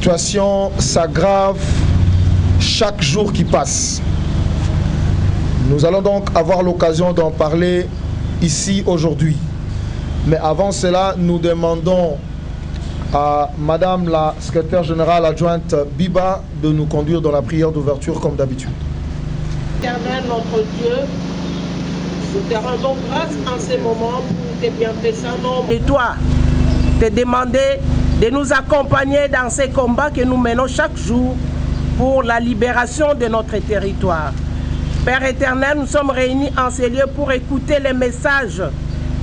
situation s'aggrave chaque jour qui passe. Nous allons donc avoir l'occasion d'en parler ici aujourd'hui. Mais avant cela, nous demandons à Madame la secrétaire générale adjointe Biba de nous conduire dans la prière d'ouverture comme d'habitude. Éternel notre Dieu, nous te rendons grâce en ce moment pour tes bienfaits sans nombre. Et toi, te demander de nous accompagner dans ces combats que nous menons chaque jour pour la libération de notre territoire. Père éternel, nous sommes réunis en ces lieux pour écouter les messages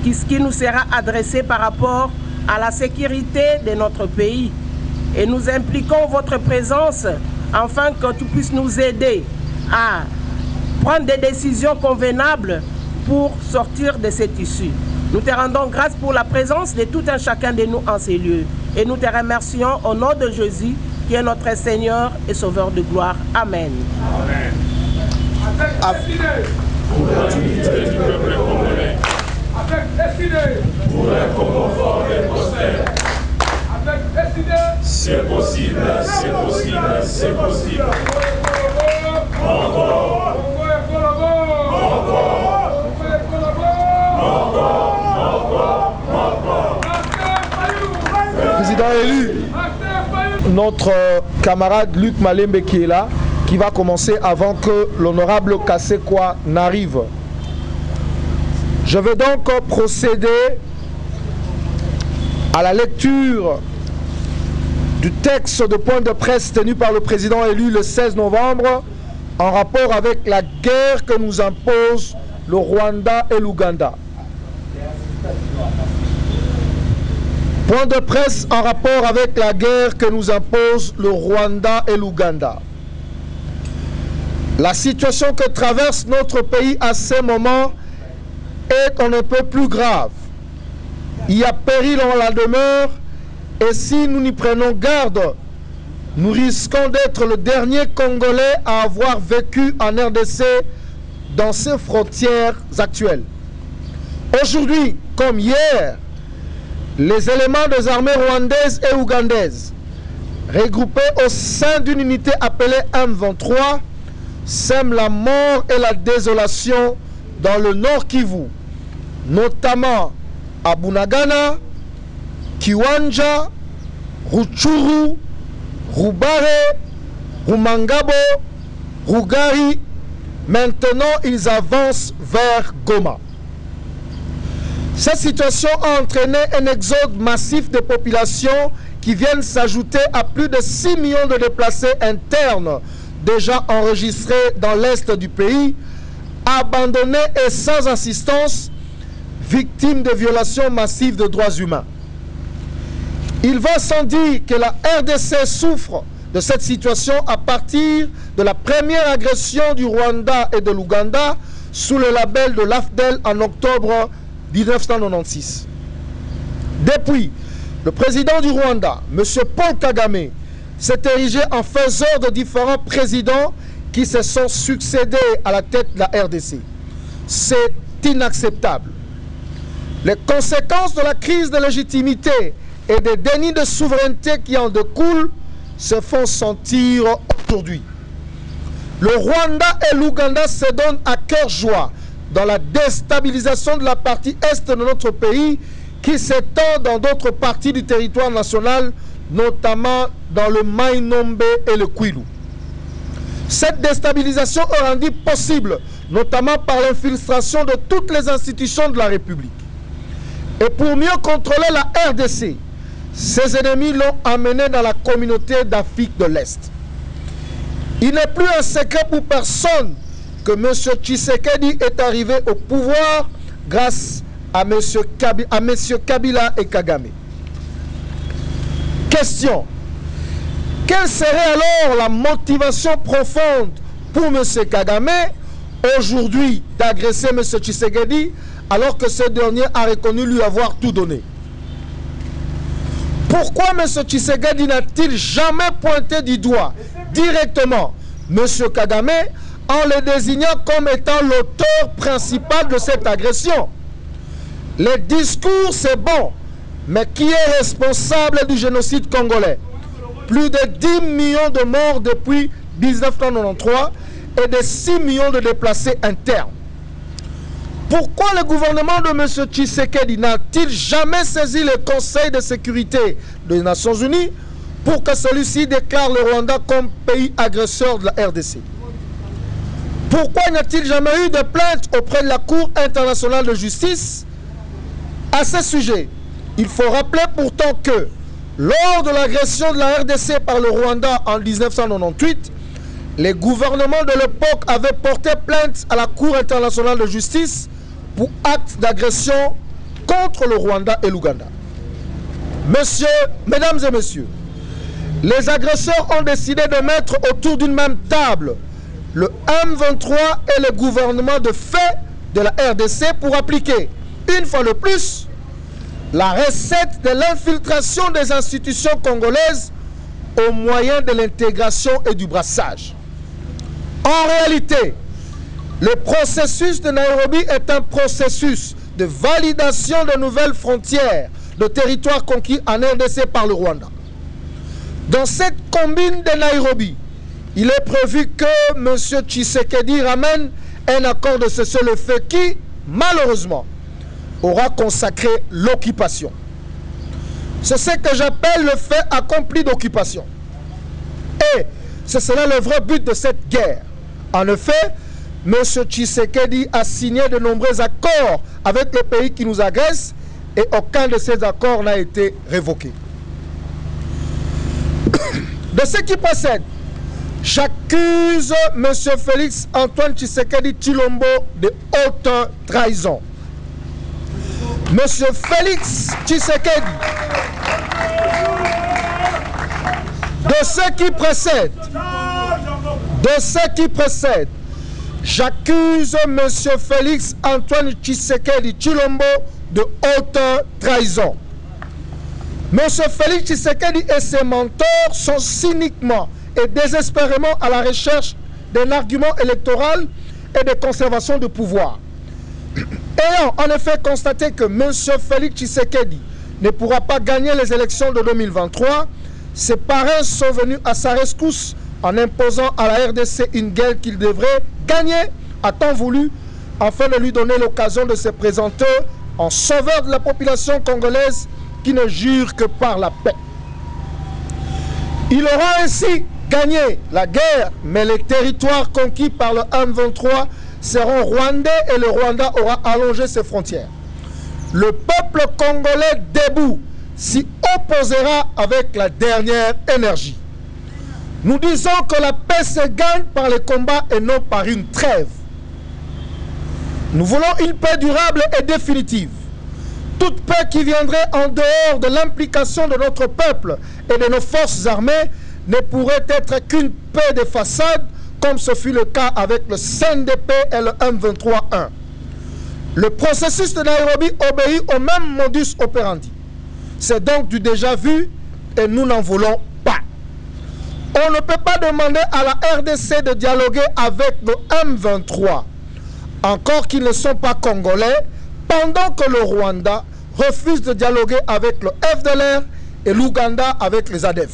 qui nous sera adressé par rapport à la sécurité de notre pays. Et nous impliquons votre présence afin que tu puisses nous aider à prendre des décisions convenables pour sortir de cette issue. Nous te rendons grâce pour la présence de tout un chacun de nous en ces lieux. Et nous te remercions au nom de Jésus, qui est notre Seigneur et Sauveur de gloire. Amen. Amen. Avec destinée pour l'unité du peuple congolais. Avec destinée pour un Congo fort et prospère. Avec destinée c'est possible, c'est possible, c'est possible. Encore. Président élu, notre camarade Luc Malembe qui est là, qui va commencer avant que l'honorable Kassekwa n'arrive. Je vais donc procéder à la lecture du texte de point de presse tenu par le président élu le 16 novembre en rapport avec la guerre que nous impose le Rwanda et l'Ouganda. Point de presse en rapport avec la guerre que nous impose le Rwanda et l'Ouganda. La situation que traverse notre pays à ces moments est on ne peut plus grave. Il y a péril en la demeure et si nous n'y prenons garde, nous risquons d'être le dernier Congolais à avoir vécu en RDC dans ses frontières actuelles. Aujourd'hui, comme hier, les éléments des armées rwandaises et ougandaises, regroupés au sein d'une unité appelée M23, sèment la mort et la désolation dans le Nord Kivu, notamment à Bunagana, Kiwanja, Rutshuru, Rubare, Rumangabo, Rugari. Maintenant, ils avancent vers Goma. Cette situation a entraîné un exode massif de populations qui viennent s'ajouter à plus de 6 millions de déplacés internes déjà enregistrés dans l'est du pays, abandonnés et sans assistance, victimes de violations massives de droits humains. Il va sans dire que la RDC souffre de cette situation à partir de la première agression du Rwanda et de l'Ouganda sous le label de l'AFDEL en octobre 1996. Depuis, le président du Rwanda, M. Paul Kagame, s'est érigé en faiseur de différents présidents qui se sont succédés à la tête de la RDC. C'est inacceptable. Les conséquences de la crise de légitimité et des dénis de souveraineté qui en découlent se font sentir aujourd'hui. Le Rwanda et l'Ouganda se donnent à cœur joie dans la déstabilisation de la partie est de notre pays qui s'étend dans d'autres parties du territoire national, notamment dans le Mai-Nombe et le Kwilu. Cette déstabilisation est rendue possible, notamment par l'infiltration de toutes les institutions de la République. Et pour mieux contrôler la RDC, ses ennemis l'ont amené dans la communauté d'Afrique de l'Est. Il n'est plus un secret pour personne que M. Tshisekedi est arrivé au pouvoir grâce à M. Kabila et Kagame. Question. Quelle serait alors la motivation profonde pour M. Kagame aujourd'hui d'agresser M. Tshisekedi alors que ce dernier a reconnu lui avoir tout donné? Pourquoi M. Tshisekedi n'a-t-il jamais pointé du doigt directement M. Kagame en le désignant comme étant l'auteur principal de cette agression? Les discours, c'est bon, mais qui est responsable du génocide congolais? plus de 10 millions de morts depuis 1993 et de 6 millions de déplacés internes. Pourquoi le gouvernement de M. Tshisekedi n'a-t-il jamais saisi le Conseil de sécurité des Nations Unies pour que celui-ci déclare le Rwanda comme pays agresseur de la RDC? Pourquoi n'y a-t-il jamais eu de plainte auprès de la Cour internationale de justice? À ce sujet, il faut rappeler pourtant que lors de l'agression de la RDC par le Rwanda en 1998, les gouvernements de l'époque avaient porté plainte à la Cour internationale de justice pour actes d'agression contre le Rwanda et l'Ouganda. Mesdames et messieurs, les agresseurs ont décidé de mettre autour d'une même table le M23 et le gouvernement de fait de la RDC pour appliquer, une fois de plus, la recette de l'infiltration des institutions congolaises au moyen de l'intégration et du brassage. En réalité, le processus de Nairobi est un processus de validation de nouvelles frontières de territoires conquis en RDC par le Rwanda. Dans cette combine de Nairobi, il est prévu que M. Tshisekedi ramène un accord de cessez-le-feu qui, malheureusement, aura consacré l'occupation. C'est ce que j'appelle le fait accompli d'occupation. Et c'est cela le vrai but de cette guerre. En effet, M. Tshisekedi a signé de nombreux accords avec les pays qui nous agressent et aucun de ces accords n'a été révoqué. De ce qui précède, j'accuse M. Félix Antoine Tshisekedi Tshilombo de haute trahison. M. Félix Tshisekedi, de ce qui précède, j'accuse M. Félix Antoine Tshisekedi Tshilombo de haute trahison. M. Félix Tshisekedi et ses mentors sont cyniquement et désespérément à la recherche d'un argument électoral et de conservation de pouvoir. Ayant en effet constaté que M. Félix Tshisekedi ne pourra pas gagner les élections de 2023, ses parrains sont venus à sa rescousse en imposant à la RDC une guerre qu'il devrait gagner à temps voulu afin de lui donner l'occasion de se présenter en sauveur de la population congolaise qui ne jure que par la paix. Il aura ainsi gagné la guerre, mais les territoires conquis par le M23 seront rwandais et le Rwanda aura allongé ses frontières. Le peuple congolais debout s'y opposera avec la dernière énergie. Nous disons que la paix se gagne par les combats et non par une trêve. Nous voulons une paix durable et définitive. Toute paix qui viendrait en dehors de l'implication de notre peuple et de nos forces armées ne pourrait être qu'une paix de façade, comme ce fut le cas avec le CNDP et le M23-1. Le processus de Nairobi obéit au même modus operandi. C'est donc du déjà vu et nous n'en voulons pas. On ne peut pas demander à la RDC de dialoguer avec le M23, encore qu'ils ne sont pas congolais, pendant que le Rwanda refuse de dialoguer avec le FDLR et l'Ouganda avec les ADF.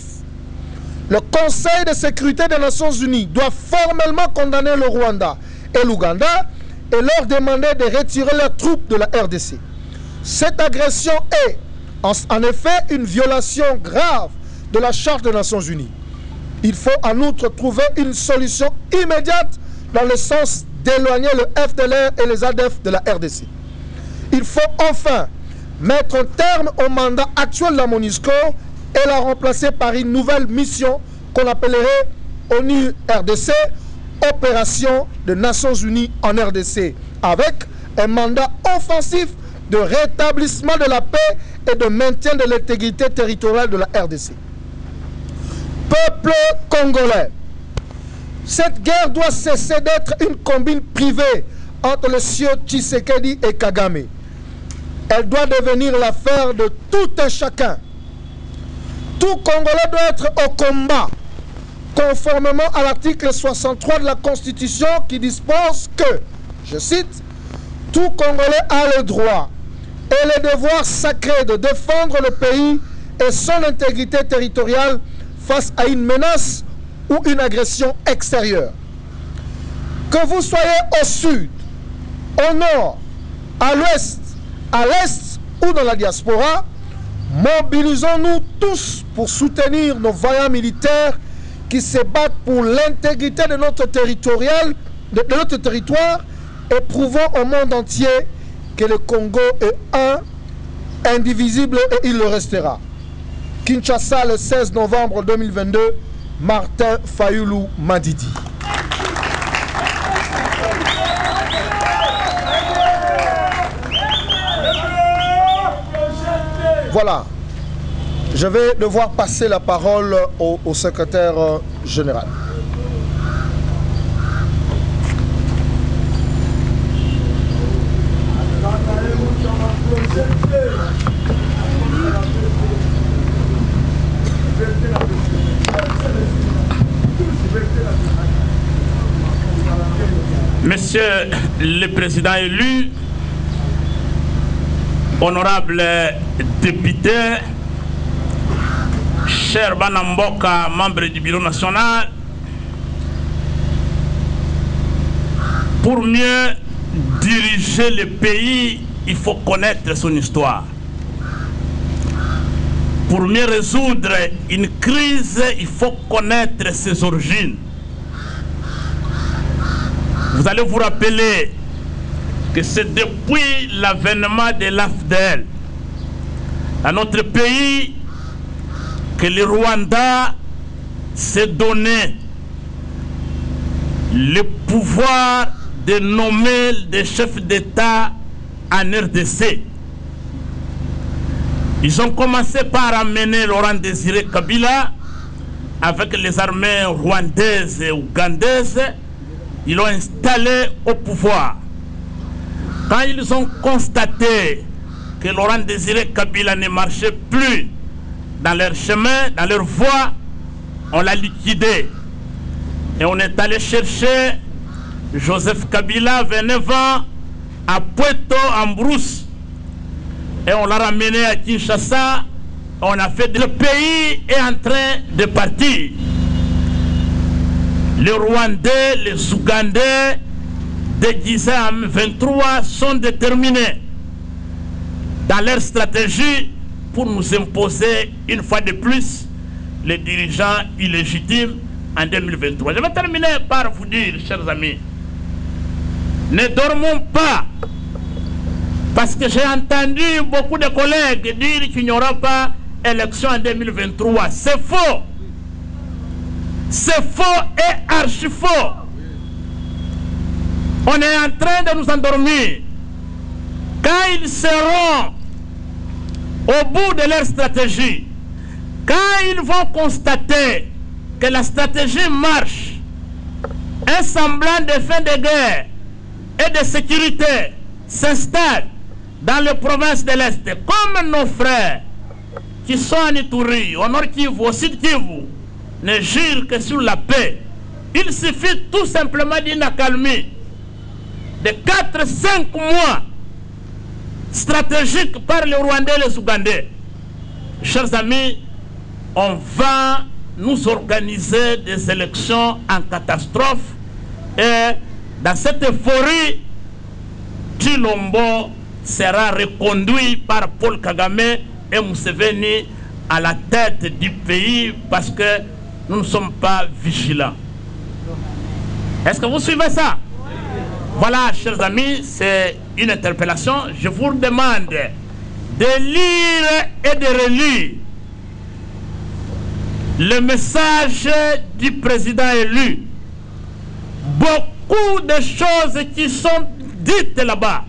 Le Conseil de sécurité des Nations Unies doit formellement condamner le Rwanda et l'Ouganda et leur demander de retirer leurs troupes de la RDC. Cette agression est, en effet, une violation grave de la Charte des Nations Unies. Il faut en outre trouver une solution immédiate dans le sens d'éloigner le FDLR et les ADF de la RDC. Il faut enfin mettre un terme au mandat actuel de la MONUSCO et la remplacer par une nouvelle mission qu'on appellerait ONU-RDC, Opération des Nations Unies en RDC, avec un mandat offensif de rétablissement de la paix et de maintien de l'intégrité territoriale de la RDC. Peuple congolais, cette guerre doit cesser d'être une combine privée entre le sieur Tshisekedi et Kagame. Elle doit devenir l'affaire de tout un chacun. Tout Congolais doit être au combat, conformément à l'article 63 de la Constitution qui dispose que, je cite, « Tout Congolais a le droit et le devoir sacré de défendre le pays et son intégrité territoriale face à une menace ou une agression extérieure. Que vous soyez au sud, au nord, à l'ouest, à l'est ou dans la diaspora, mobilisons-nous tous pour soutenir nos vaillants militaires qui se battent pour l'intégrité de notre territoire et prouvons au monde entier que le Congo est un, indivisible et il le restera. Kinshasa, le 16 novembre 2022, Martin Fayulu Madidi. Voilà, je vais devoir passer la parole au secrétaire général. Monsieur le Président élu, honorables députés, chers Banamboka, membres du Bureau national, pour mieux diriger le pays, il faut connaître son histoire. Pour mieux résoudre une crise, il faut connaître ses origines. Vous allez vous rappeler que c'est depuis l'avènement de l'AFDL dans notre pays que le Rwanda s'est donné le pouvoir de nommer des chefs d'État en RDC. Ils ont commencé par amener Laurent Désiré Kabila avec les armées rwandaises et ougandaises. Ils l'ont installé au pouvoir. Quand ils ont constaté que Laurent Désiré Kabila ne marchait plus dans leur chemin, dans leur voie, on l'a liquidé. Et on est allé chercher Joseph Kabila, 29 ans, à Puerto, en Brousse. Et on l'a ramené à Kinshasa. On a fait... Le pays est en train de partir. Les Rwandais, les Ougandais, déguisés en 23, sont déterminés dans leur stratégie pour nous imposer une fois de plus les dirigeants illégitimes en 2023. Je vais terminer par vous dire, chers amis, ne dormons pas, parce que j'ai entendu beaucoup de collègues dire qu'il n'y aura pas élection en 2023. C'est faux. C'est faux et archi faux. On est en train de nous endormir. Quand ils seront au bout de leur stratégie, quand ils vont constater que la stratégie marche, un semblant de fin de guerre et de sécurité s'installe dans les provinces de l'Est, comme nos frères qui sont en Ituri, au Nord Kivu, au Sud Kivu, ne jurent que sur la paix. Il suffit tout simplement d'une accalmie de 4-5 mois stratégiques par les Rwandais et les Ougandais. Chers amis, on va nous organiser des élections en catastrophe et dans cette euphorie, Tshilombo sera reconduit par Paul Kagame et Museveni à la tête du pays parce que nous ne sommes pas vigilants. Est-ce que vous suivez ça? Voilà, chers amis, c'est une interpellation. Je vous demande de lire et de relire le message du président élu. Beaucoup de choses qui sont dites là-bas.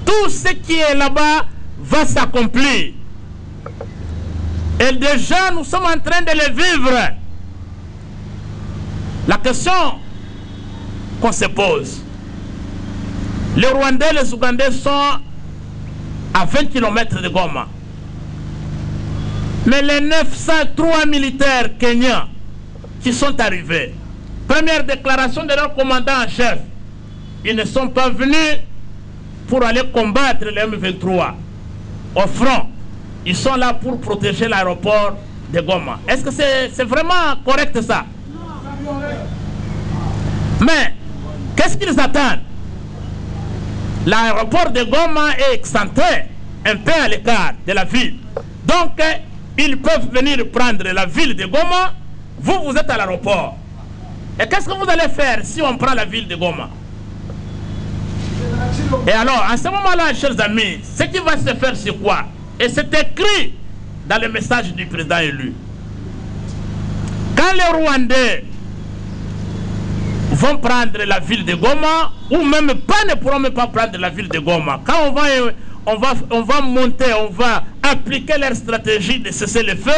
Tout ce qui est là-bas va s'accomplir. Et déjà, nous sommes en train de le vivre. La question qu'on se pose, les Rwandais et les Ougandais sont à 20 km de Goma. Mais les 903 militaires kenyans qui sont arrivés, première déclaration de leur commandant en chef, ils ne sont pas venus pour aller combattre les M23 au front. Ils sont là pour protéger l'aéroport de Goma. Est-ce que c'est vraiment correct ça? Mais qu'est-ce qu'ils attendent? L'aéroport de Goma est excentré, un peu à l'écart de la ville. Donc, ils peuvent venir prendre la ville de Goma. Vous êtes à l'aéroport. Et qu'est-ce que vous allez faire si on prend la ville de Goma? Et alors, en ce moment-là, chers amis, ce qui va se faire, c'est quoi? Et c'est écrit dans le message du président élu. Quand les Rwandais vont prendre la ville de Goma, ou même pas, ne pourront même pas prendre la ville de Goma, quand on va monter, on va appliquer leur stratégie de cesser le feu,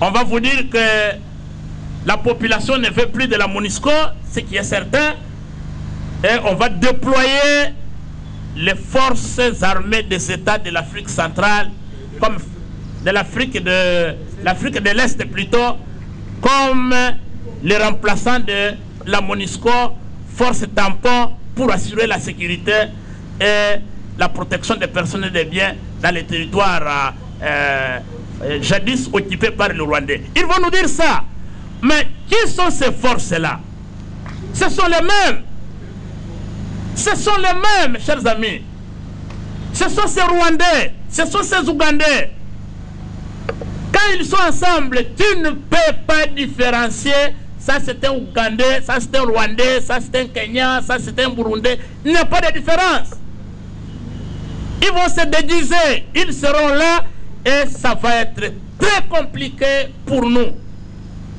on va vous dire que la population ne veut plus de la MONUSCO, ce qui est certain, et on va déployer les forces armées des États de l'Afrique centrale, comme de l'Afrique de l'Est plutôt, comme les remplaçants de la MONUSCO, force tampon pour assurer la sécurité et la protection des personnes et des biens dans les territoires jadis occupés par les Rwandais. Ils vont nous dire ça. Mais qui sont ces forces-là? Ce sont les mêmes. Ce sont les mêmes, chers amis. Ce sont ces Rwandais, ce sont ces Ougandais. Quand ils sont ensemble, tu ne peux pas différencier. Ça c'est un Ougandais, ça c'est un Rwandais, ça c'est un Kenyan, ça c'est un Burundais. Il n'y a pas de différence. Ils vont se déguiser, ils seront là et ça va être très compliqué pour nous.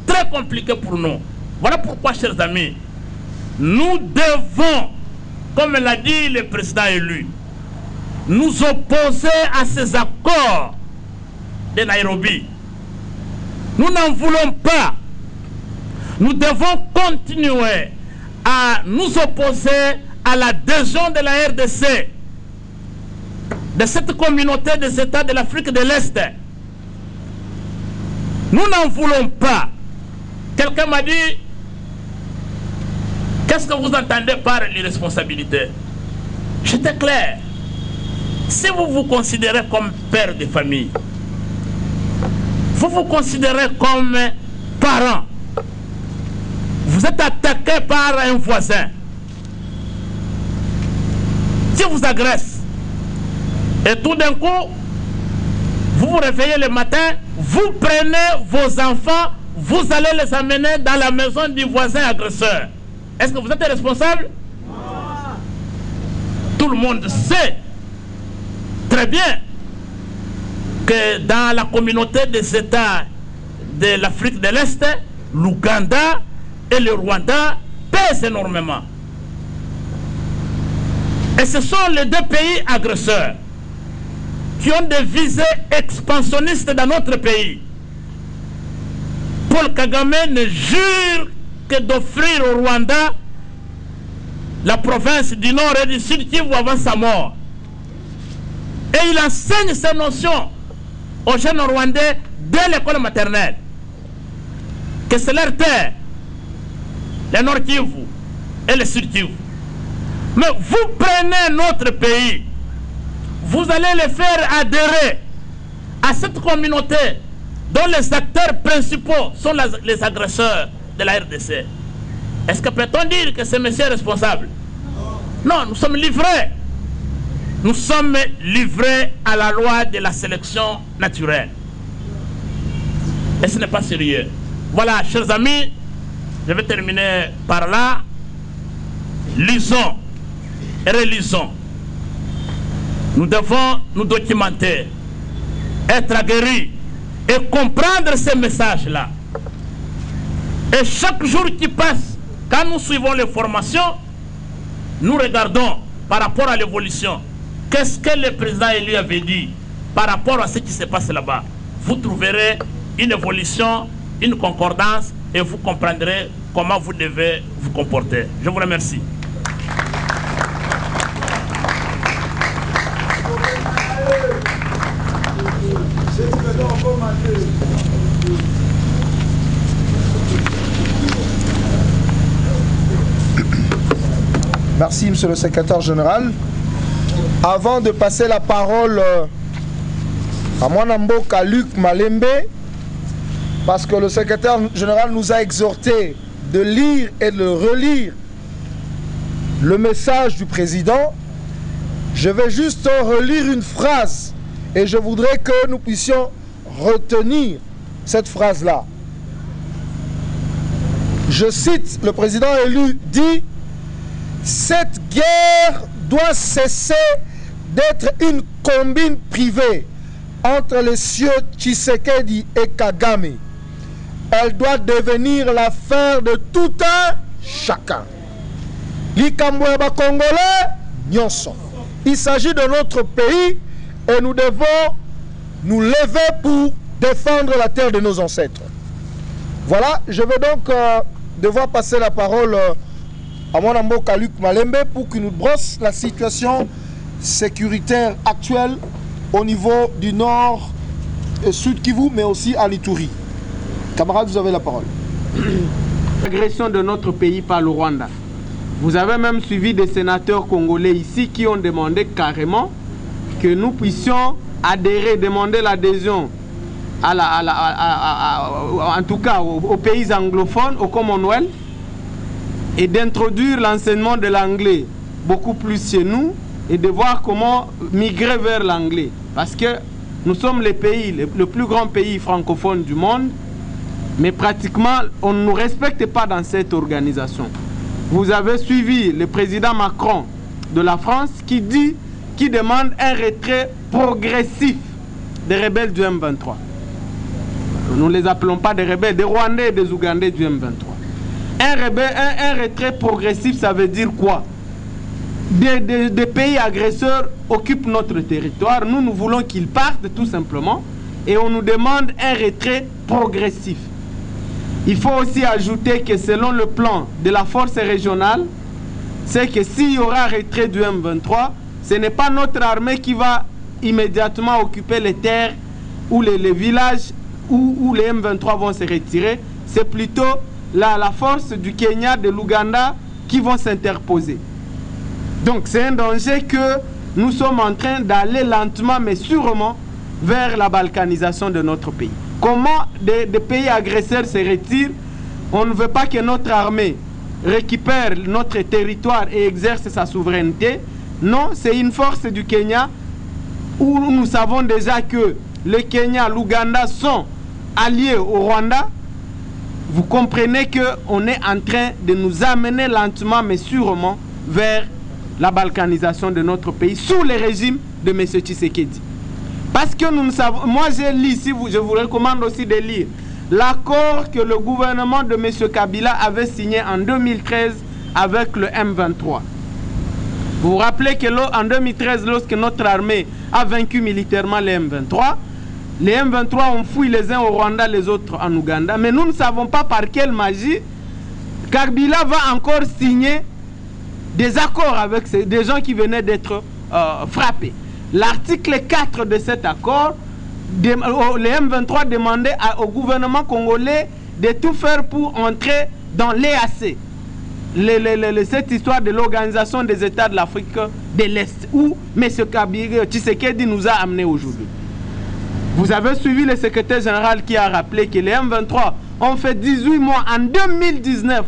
Très compliqué pour nous. Voilà pourquoi, chers amis, nous devons, comme l'a dit le président élu, nous opposer à ces accords de Nairobi. Nous n'en voulons pas. Nous devons continuer à nous opposer à l'adhésion de la RDC, de cette communauté des États de l'Afrique de l'Est. Nous n'en voulons pas. Quelqu'un m'a dit, qu'est-ce que vous entendez par l'irresponsabilité? J'étais clair. Si vous vous considérez comme père de famille, vous vous considérez comme parent, vous êtes attaqué par un voisin, si vous agresse, et tout d'un coup, vous vous réveillez le matin, vous prenez vos enfants, vous allez les amener dans la maison du voisin agresseur. Est-ce que vous êtes responsable? Tout le monde sait très bien que dans la communauté des États de l'Afrique de l'Est, l'Ouganda et le Rwanda pèsent énormément. Et ce sont les deux pays agresseurs qui ont des visées expansionnistes dans notre pays. Paul Kagame ne jure que d'offrir au Rwanda la province du Nord et du Sud Kivu avant sa mort. Et il enseigne ces notions aux jeunes Rwandais dès l'école maternelle. Que c'est leur terre, le Nord Kivu et le Sud Kivu. Mais vous prenez notre pays, vous allez les faire adhérer à cette communauté dont les acteurs principaux sont les agresseurs de la RDC. Est-ce que peut-on dire que ce monsieur est responsable? Non, nous sommes livrés. Nous sommes livrés à la loi de la sélection naturelle. Et ce n'est pas sérieux. Voilà, chers amis, je vais terminer par là. Lisons et relisons. Nous devons nous documenter, être aguerris et comprendre ces messages-là. Et chaque jour qui passe, quand nous suivons les formations, nous regardons par rapport à l'évolution. Qu'est-ce que le président élu avait dit par rapport à ce qui se passe là-bas? Vous trouverez une évolution, une concordance et vous comprendrez comment vous devez vous comporter. Je vous remercie. Merci, monsieur le secrétaire général. Avant de passer la parole à Mwanamboka Luc Malembe, parce que le secrétaire général nous a exhorté de lire et de relire le message du président. Je vais juste relire une phrase et je voudrais que nous puissions retenir cette phrase-là. Je cite, le président élu dit « Cette guerre doit cesser d'être une combine privée entre les cieux Tshisekedi et Kagame. Elle doit devenir l'affaire de tout un chacun. L'Ikamboueba Congolais, Nyonson. Il s'agit de notre pays et nous devons nous lever pour défendre la terre de nos ancêtres. » Voilà, je vais donc devoir passer la parole à Mwanamboka Luc Malembe pour qu'il nous brosse la situation sécuritaire actuelle au niveau du nord et sud Kivu, mais aussi à l'Ituri. Camarades, vous avez la parole. L'agression de notre pays par le Rwanda. Vous avez même suivi des sénateurs congolais ici qui ont demandé carrément que nous puissions adhérer, demander l'adhésion en tout cas aux pays anglophones, au Commonwealth, et d'introduire l'enseignement de l'anglais beaucoup plus chez nous et de voir comment migrer vers l'anglais. Parce que nous sommes le plus grand pays francophone du monde, mais pratiquement on ne nous respecte pas dans cette organisation. Vous avez suivi le président Macron de la France qui demande un retrait progressif des rebelles du M23. Nous ne les appelons pas des rebelles, des Rwandais et des Ougandais du M23. Un retrait progressif, ça veut dire quoi? Des pays agresseurs occupent notre territoire. Nous voulons qu'ils partent tout simplement. Et on nous demande un retrait progressif. Il faut aussi ajouter que selon le plan de la force régionale, c'est que s'il y aura un retrait du M23, ce n'est pas notre armée qui va immédiatement occuper les terres ou les villages où les M23 vont se retirer. C'est plutôt la force du Kenya, de l'Ouganda qui vont s'interposer. Donc c'est un danger que nous sommes en train d'aller lentement mais sûrement vers la balkanisation de notre pays. Comment des pays agresseurs se retirent? On ne veut pas que notre armée récupère notre territoire et exerce sa souveraineté. Non, c'est une force du Kenya où nous savons déjà que le Kenya, l'Ouganda sont alliés au Rwanda. Vous comprenez qu'on est en train de nous amener lentement mais sûrement vers la balkanisation de notre pays sous le régime de M. Tshisekedi. Parce que nous ne savons... Moi j'ai lu, je vous recommande aussi de lire l'accord que le gouvernement de M. Kabila avait signé en 2013 avec le M23. Vous vous rappelez qu'en 2013, lorsque notre armée a vaincu militairement les M23, les M23 ont fui les uns au Rwanda, les autres en Ouganda. Mais nous ne savons pas par quelle magie Kabila va encore signer des accords avec des gens qui venaient d'être frappés. L'article 4 de cet accord, les M23 demandaient au gouvernement congolais de tout faire pour entrer dans l'EAC. Cette histoire de l'Organisation des États de l'Afrique de l'Est, où M. Tshisekedi nous a amenés aujourd'hui. Vous avez suivi le secrétaire général qui a rappelé que les M23 ont fait 18 mois en 2019,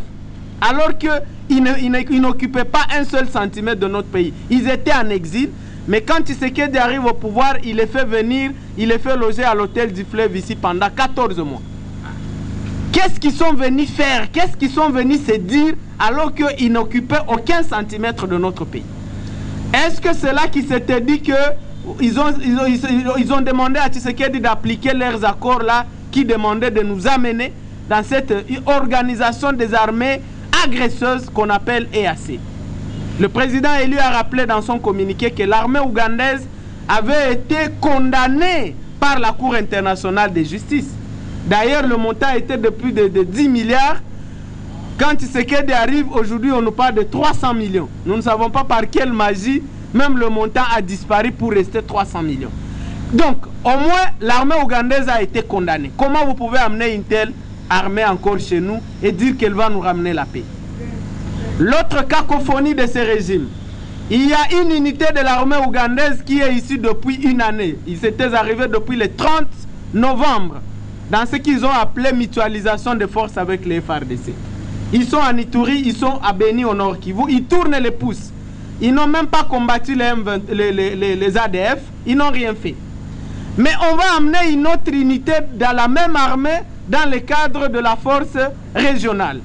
alors qu'ils n'occupaient pas un seul centimètre de notre pays. Ils étaient en exil, mais quand Tshisekedi arrive au pouvoir, il les fait venir, il les fait loger à l'hôtel du Fleuve ici pendant 14 mois. Qu'est-ce qu'ils sont venus faire? Qu'est-ce qu'ils sont venus se dire alors qu'ils n'occupaient aucun centimètre de notre pays? Est-ce que c'est là qu'ils s'étaient dit que ils ont demandé à Tshisekedi d'appliquer leurs accords là qui demandaient de nous amener dans cette organisation des armées agresseuses qu'on appelle EAC. Le président élu a rappelé dans son communiqué que l'armée ougandaise avait été condamnée par la Cour internationale de justice. D'ailleurs, le montant était de plus de 10 milliards. Quand Tshisekedi arrive, aujourd'hui, on nous parle de 300 millions. Nous ne savons pas par quelle magie, même le montant a disparu pour rester 300 millions. Donc, au moins, l'armée ougandaise a été condamnée. Comment vous pouvez amener une telle armée encore chez nous et dire qu'elle va nous ramener la paix? L'autre cacophonie de ce régime, Il y a une unité de l'armée ougandaise qui est ici depuis une année. Ils étaient arrivés depuis le 30 novembre dans ce qu'ils ont appelé mutualisation de forces avec les FARDC. Ils sont à Ituri, ils sont à Beni au Nord Kivu, ils tournent les pouces. Ils n'ont même pas combattu les ADF, ils n'ont rien fait. Mais on va amener une autre unité dans la même armée dans le cadre de la force régionale.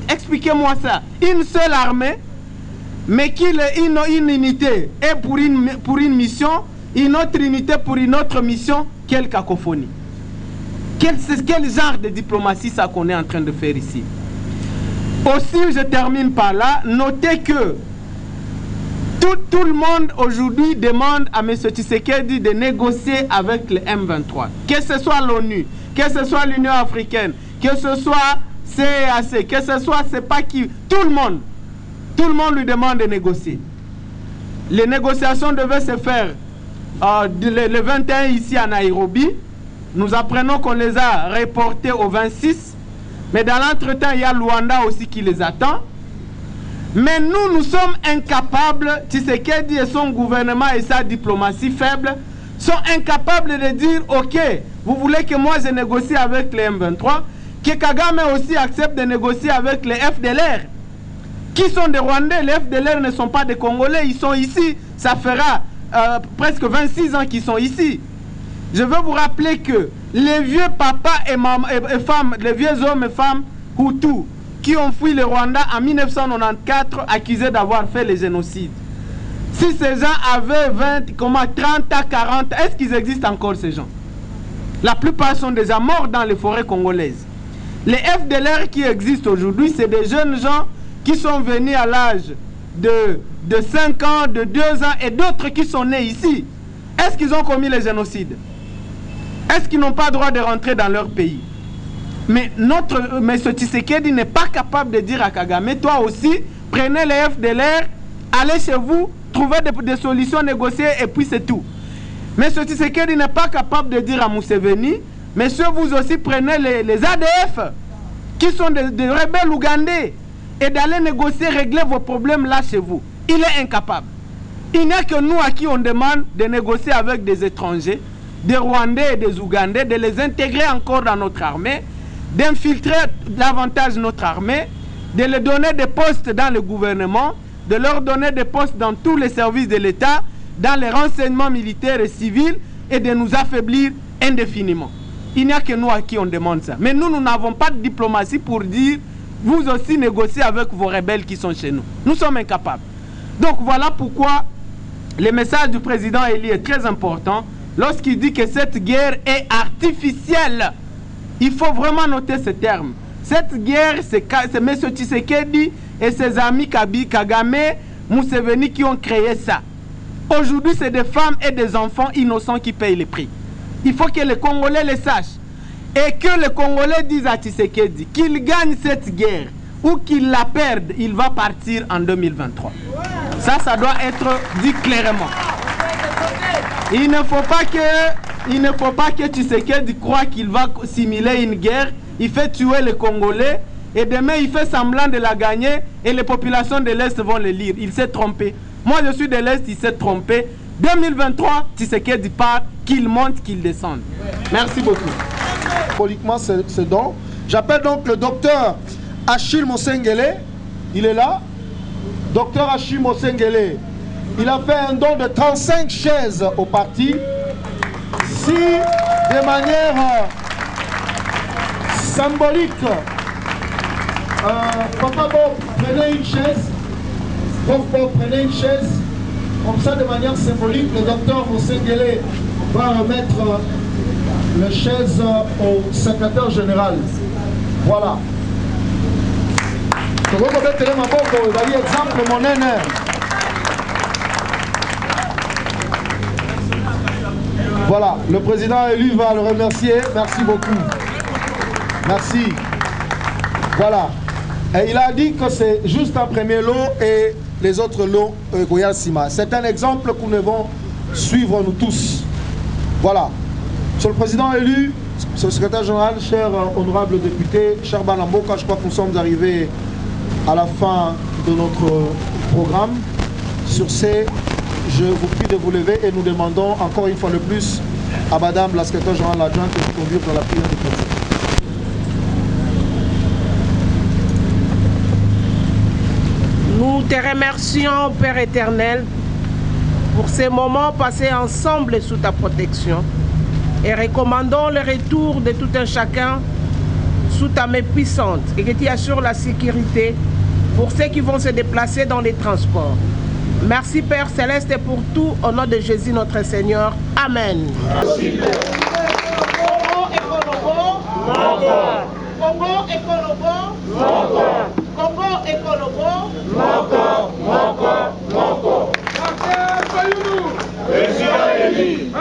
Expliquez-moi ça. Une seule armée, mais une unité est pour une mission, une autre unité pour une autre mission. Quelle cacophonie. Quel genre de diplomatie ça qu'on est en train de faire ici? Aussi, je termine par là. Notez que tout le monde aujourd'hui demande à M. Tshisekedi de négocier avec le M23. Que ce soit l'ONU, que ce soit l'Union africaine, que ce soit CEAC, que ce soit c'est pas qui, tout le monde lui demande de négocier. Les négociations devaient se faire le 21 ici à Nairobi. Nous apprenons qu'on les a reportés au 26. Mais dans l'entretemps, il y a Luanda aussi qui les attend. Mais nous sommes incapables, Tshisekedi et son gouvernement et sa diplomatie faible, sont incapables de dire, ok, vous voulez que moi je négocie avec les M23, que Kagame aussi accepte de négocier avec les FDLR, qui sont des Rwandais. Les FDLR ne sont pas des Congolais, ils sont ici. Ça fera presque 26 ans qu'ils sont ici. Je veux vous rappeler que les vieux papas et femmes, les vieux hommes et femmes Hutus qui ont fui le Rwanda en 1994 accusés d'avoir fait le génocide. Si ces gens avaient 30 à 40, est-ce qu'ils existent encore ces gens? La plupart sont déjà morts dans les forêts congolaises. Les FDLR qui existent aujourd'hui, c'est des jeunes gens qui sont venus à l'âge de 5 ans, de 2 ans et d'autres qui sont nés ici. Est-ce qu'ils ont commis le génocide? Est-ce qu'ils n'ont pas le droit de rentrer dans leur pays? Mais M. Tshisekedi n'est pas capable de dire à Kagame, toi aussi, prenez les FDLR, allez chez vous, trouvez des solutions négociées et puis c'est tout. M. Tshisekedi n'est pas capable de dire à Museveni, messieurs, vous aussi prenez les ADF, qui sont des rebelles ougandais, et d'aller négocier, régler vos problèmes là chez vous. Il est incapable. Il n'y a que nous à qui on demande de négocier avec des étrangers, des Rwandais et des Ougandais, de les intégrer encore dans notre armée, d'infiltrer davantage notre armée, de leur donner des postes dans le gouvernement, de leur donner des postes dans tous les services de l'État, dans les renseignements militaires et civils, et de nous affaiblir indéfiniment. Il n'y a que nous à qui on demande ça. Mais nous n'avons pas de diplomatie pour dire, vous aussi négociez avec vos rebelles qui sont chez nous. Nous sommes incapables. Donc voilà pourquoi le message du président Eli est très important. Lorsqu'il dit que cette guerre est artificielle, il faut vraiment noter ce terme. Cette guerre, c'est M. Tshisekedi et ses amis Kagame, Museveni qui ont créé ça. Aujourd'hui, c'est des femmes et des enfants innocents qui payent le prix. Il faut que les Congolais le sachent. Et que les Congolais disent à Tshisekedi qu'il gagne cette guerre ou qu'il la perde, il va partir en 2023. Ça doit être dit clairement. Il ne faut pas que Tshisekedi croit qu'il va simuler une guerre. Il fait tuer les Congolais et demain il fait semblant de la gagner et les populations de l'Est vont le lire. Il s'est trompé. Moi je suis de l'Est, il s'est trompé. 2023, Tshisekedi part, qu'il monte, qu'il descende. Merci beaucoup. Symboliquement, ce don. J'appelle donc le docteur Achille Mosengele. Il est là. Docteur Achille Mosengele. Il a fait un don de 35 chaises au parti. Si, de manière symbolique, Papa Bob, prenez une chaise. Bob, prenez une chaise. Comme ça, de manière symbolique, le docteur Mosengele va remettre les chaises au secrétaire général. Voilà. Je vais mettre ma boque, vous voyez, exemple, mon honneur. Voilà, le président élu va le remercier. Merci beaucoup. Merci. Voilà. Et il a dit que c'est juste un premier lot et les autres lots Goyal Sima. C'est un exemple que nous devons suivre nous tous. Voilà. Monsieur le président élu, monsieur le secrétaire général, cher honorable député, cher Balamboka, je crois que nous sommes arrivés à la fin de notre programme. Sur ce, je vous prie de vous lever et nous demandons encore une fois de plus à Madame la secrétaire générale adjointe de nous conduire dans la prière de clôture. Nous te remercions, Père éternel, pour ces moments passés ensemble sous ta protection et recommandons le retour de tout un chacun sous ta main puissante et que tu assures la sécurité pour ceux qui vont se déplacer dans les transports. Merci Père Céleste pour tout, au nom de Jésus notre Seigneur. Amen. Merci. Congo et Kolobo. Congo et Kolobo. Congo et Kolobo. Martin Fayulu. Président élu.